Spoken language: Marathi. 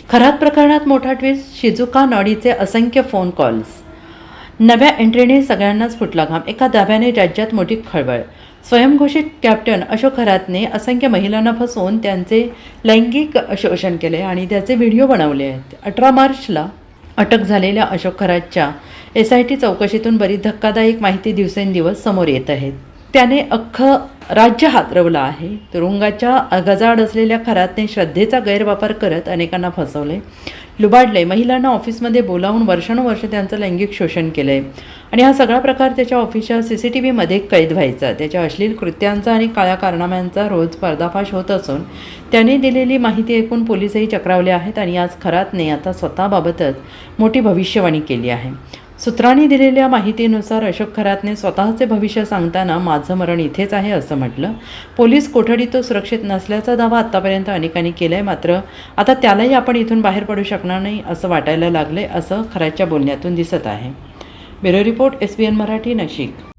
खरात प्रकरणात मोठा ट्विस्ट, शिजुका नॉडीचे असंख्य फोन कॉल्स. नव्या एंट्रीने सगळ्यांनाच फुटला घाम. एका दाब्याने राज्यात मोठी खळबळ. स्वयंघोषित कॅप्टन अशोक खरातने असंख्य महिलांना फसवून त्यांचे लैंगिक शोषण केले आणि त्याचे व्हिडिओ बनवले आहेत. 18 मार्चला अटक झालेल्या अशोक खरातच्या SIT चौकशीतून बरीच धक्कादायक माहिती दिवसेंदिवस समोर येत आहे. त्याने अख्खं राज्य हादरवलं आहे. तुरुंगाच्या गजाआड असलेल्या खरातने श्रद्धेचा गैरवापर करत अनेकांना फसवले, लुबाडले. महिलांना ऑफिसमध्ये बोलावून वर्षानुवर्ष त्यांचं लैंगिक शोषण केलं आहे आणि हा सगळा प्रकार त्याच्या ऑफिसच्या CCTVमध्ये कैद व्हायचा. त्याच्या अश्लील कृत्यांचा आणि काळ्या कारनाम्यांचा रोज पर्दाफाश होत असून त्याने दिलेली माहिती ऐकून पोलीसही चक्रावले आहेत आणि आज खरातने आता स्वतःबाबतच मोठी भविष्यवाणी केली आहे. सूत्रांनी दिलेल्या माहितीनुसार अशोक खरातने स्वतःचे भविष्य सांगताना माझं मरण इथेच आहे असं म्हटलं. पोलीस कोठडीत तो सुरक्षित नसल्याचा दावा आत्तापर्यंत अनेकांनी केला आहे, मात्र आता त्यालाही आपण इथून बाहेर पडू शकणार नाही असं वाटायला लागले असं खरातच्या बोलण्यातून दिसत आहे. Bureau report, SBN Marathi, Nashik.